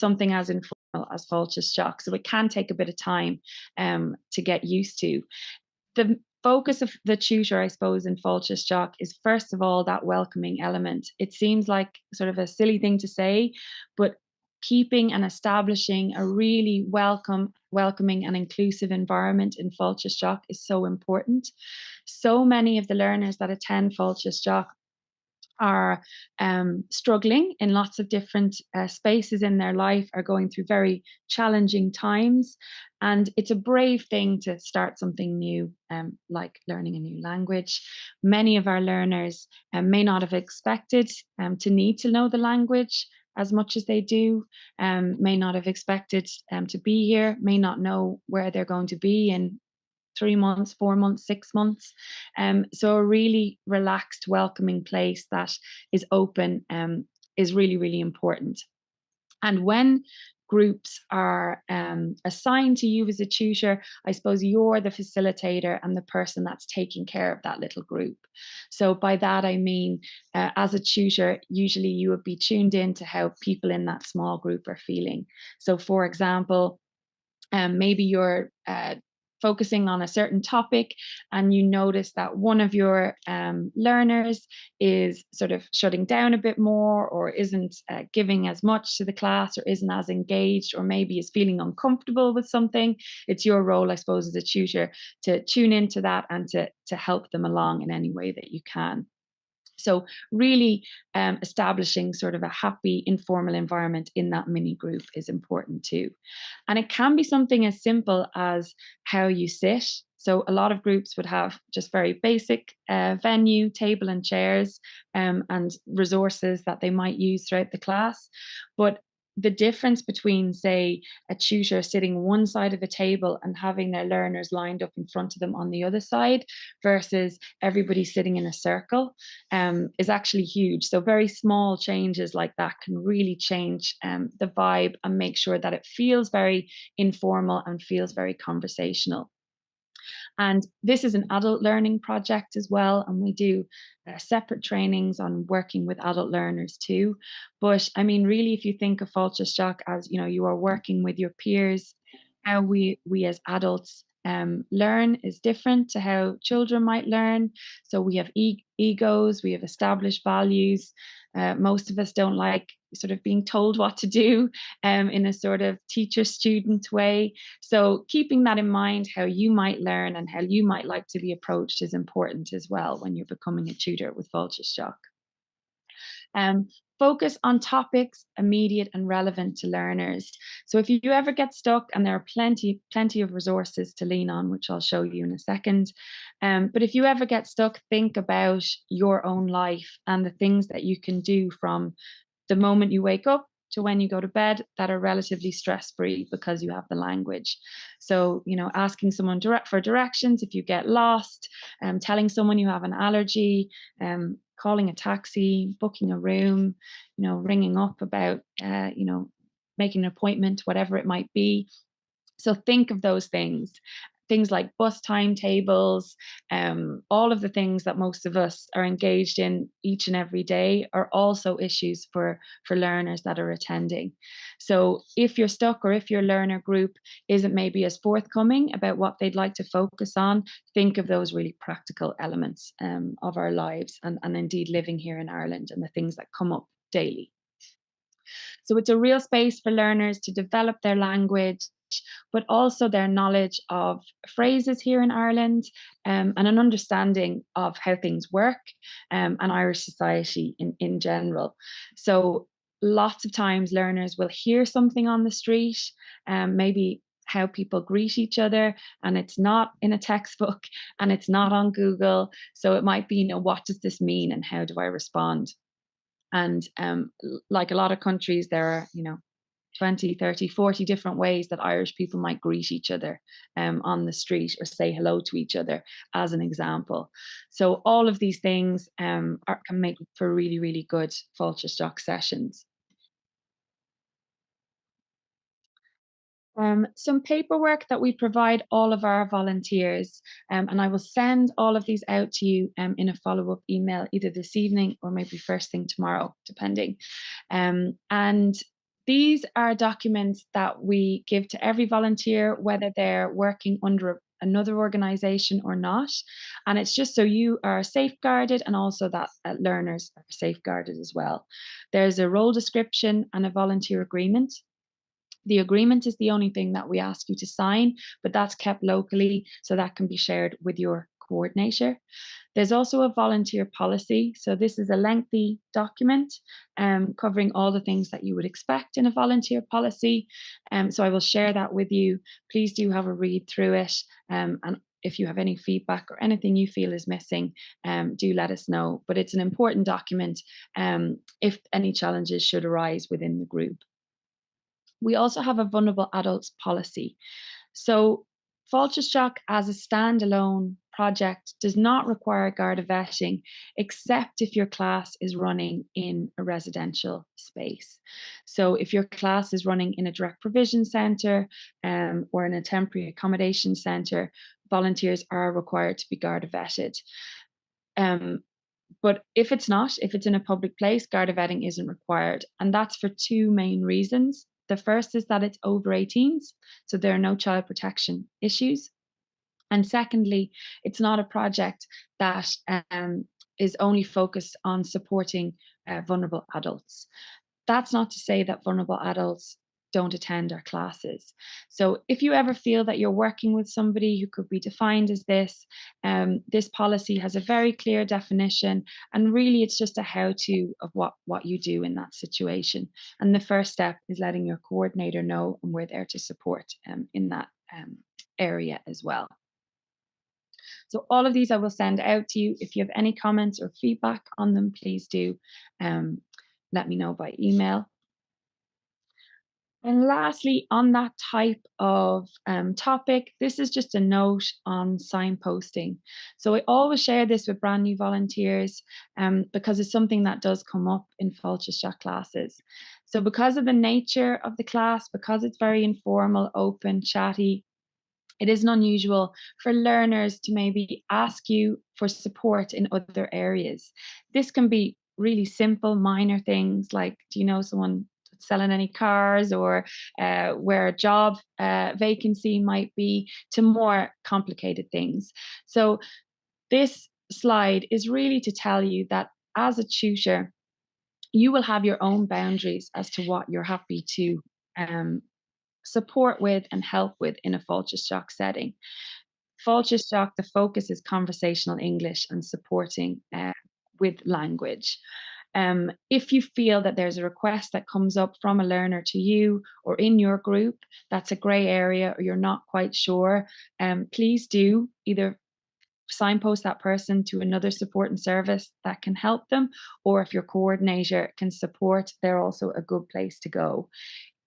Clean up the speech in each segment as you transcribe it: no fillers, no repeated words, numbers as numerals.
something as informal as Fáilte Isteach. So it can take a bit of time to get used to. The focus of the tutor, I suppose, in Fáilte Isteach is first of all that welcoming element. It seems like sort of a silly thing to say, but keeping and establishing a really welcoming and inclusive environment in Fáilte Isteach is so important. So many of the learners that attend Fáilte Isteach are struggling in lots of different spaces in their life, are going through very challenging times. And it's a brave thing to start something new, like learning a new language. Many of our learners may not have expected to need to know the language as much as they do, may not have expected to be here, may not know where they're going to be in 3 months, 4 months, 6 months. So a really relaxed, welcoming place that is open is really, really important. And when groups are assigned to you as a tutor, I suppose you're the facilitator and the person that's taking care of that little group. So by that I mean, as a tutor, usually you would be tuned in to how people in that small group are feeling. So for example, maybe you're focusing on a certain topic and you notice that one of your learners is sort of shutting down a bit more, or isn't giving as much to the class, or isn't as engaged, or maybe is feeling uncomfortable with something. It's your role, I suppose, as a tutor to tune into that and to help them along in any way that you can. So really establishing sort of a happy, informal environment in that mini group is important too. And it can be something as simple as how you sit. So a lot of groups would have just very basic venue, table and chairs, and resources that they might use throughout the class. But the difference between, say, a tutor sitting one side of a table and having their learners lined up in front of them on the other side versus everybody sitting in a circle is actually huge. So very small changes like that can really change the vibe and make sure that it feels very informal and feels very conversational. And this is an adult learning project as well, and we do separate trainings on working with adult learners too. But I mean, really, if you think of Fáilte Isteach as, you are working with your peers, how we as adults learn is different to how children might learn. So we have egos, we have established values. Most of us don't like sort of being told what to do in a sort of teacher student way. So keeping that in mind, how you might learn and how you might like to be approached is important as well when you're becoming a tutor with Fáilte Isteach. Um, Focus on topics immediate and relevant to learners. So if you ever get stuck, and there are plenty of resources to lean on, which I'll show you in a second. But if you ever get stuck, think about your own life and the things that you can do from the moment you wake up to when you go to bed that are relatively stress free because you have the language. So, asking someone for directions if you get lost, telling someone you have an allergy, calling a taxi, booking a room, ringing up about, making an appointment, whatever it might be. So think of those things like bus timetables, all of the things that most of us are engaged in each and every day are also issues for learners that are attending. So if you're stuck, or if your learner group isn't maybe as forthcoming about what they'd like to focus on, think of those really practical elements of our lives, and indeed living here in Ireland, and the things that come up daily. So it's a real space for learners to develop their language, but also their knowledge of phrases here in Ireland, and an understanding of how things work, and Irish society in general. So lots of times learners will hear something on the street, maybe how people greet each other, and it's not in a textbook and it's not on Google. So it might be, what does this mean and how do I respond? And like a lot of countries, there are, 20, 30, 40 different ways that Irish people might greet each other on the street, or say hello to each other, as an example. So all of these things can make for really, really good Fáilte Isteach sessions. Some paperwork that we provide all of our volunteers, and I will send all of these out to you in a follow-up email either this evening or maybe first thing tomorrow, depending. And These are documents that we give to every volunteer, whether they're working under another organization or not. And it's just so you are safeguarded and also that learners are safeguarded as well. There's a role description and a volunteer agreement. The agreement is the only thing that we ask you to sign, but that's kept locally so that can be shared with your coordinator. There's also a volunteer policy. So, this is a lengthy document covering all the things that you would expect in a volunteer policy. So, I will share that with you. Please do have a read through it. And if you have any feedback or anything you feel is missing, do let us know. But it's an important document if any challenges should arise within the group. We also have a vulnerable adults policy. So, Fáilte as a standalone project does not require Garda vetting, except if your class is running in a residential space. So, if your class is running in a direct provision centre or in a temporary accommodation centre, volunteers are required to be Garda vetted. Um, but if it's not, if it's in a public place, Garda vetting isn't required. And that's for two main reasons. The first is that it's over 18s, so there are no child protection issues. And secondly, it's not a project that is only focused on supporting vulnerable adults. That's not to say that vulnerable adults don't attend our classes. So if you ever feel that you're working with somebody who could be defined as this policy has a very clear definition, and really it's just a how-to of what you do in that situation. And the first step is letting your coordinator know, and we're there to support in that area as well. So all of these I will send out to you. If you have any comments or feedback on them, please do um, let me know by email. And lastly, on that type of topic, this is just a note on signposting. So I always share this with brand new volunteers because it's something that does come up in Fáilte classes. So because of the nature of the class, because it's very informal, open, chatty, it isn't unusual for learners to maybe ask you for support in other areas. This can be really simple, minor things like, do you know someone selling any cars, or where a job vacancy might be, to more complicated things. So, this slide is really to tell you that as a tutor, you will have your own boundaries as to what you're happy to um, support with and help with in a Fáilte setting. Fáilte the focus is conversational English and supporting with language. If you feel that there's a request that comes up from a learner to you or in your group that's a grey area or you're not quite sure, please do either signpost that person to another support and service that can help them, or if your coordinator can support, they're also a good place to go.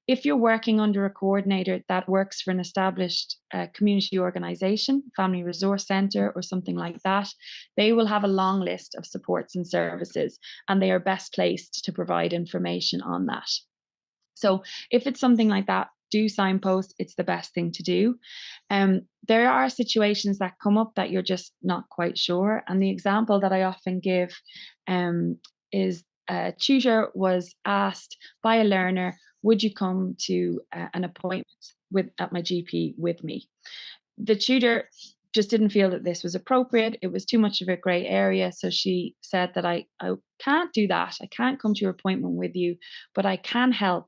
If you're working under a coordinator that works for an established community organisation, family resource centre, or something like that, they will have a long list of supports and services, and they are best placed to provide information on that. So if it's something like that, do signpost. It's the best thing to do. There are situations that come up that you're just not quite sure. And the example that I often give is a tutor was asked by a learner, would you come to an appointment at my GP with me? The tutor just didn't feel that this was appropriate. It was too much of a grey area. So she said that I can't do that. I can't come to your appointment with you, but I can help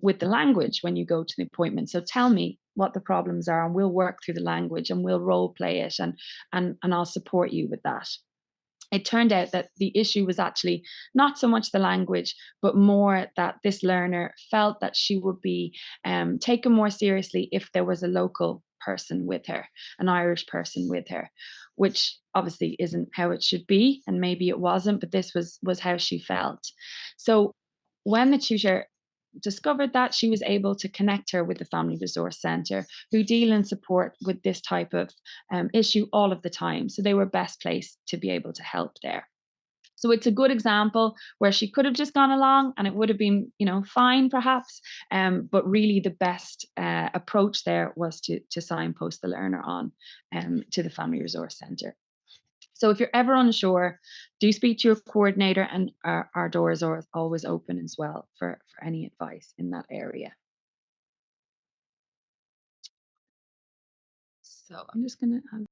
with the language when you go to the appointment. So tell me what the problems are, and we'll work through the language and we'll role play it, and I'll support you with that. It turned out that the issue was actually not so much the language, but more that this learner felt that she would be taken more seriously if there was a local person with her, an Irish person with her, which obviously isn't how it should be, and maybe it wasn't, but this was how she felt. So when the tutor discovered that, she was able to connect her with the Family Resource Centre, who deal and support with this type of issue all of the time. So they were best placed to be able to help there. So it's a good example where she could have just gone along and it would have been, fine perhaps. But really the best approach there was to signpost the learner on to the Family Resource Centre. So if you're ever unsure, do speak to your coordinator, and our doors are always open as well for any advice in that area. So I'm just going to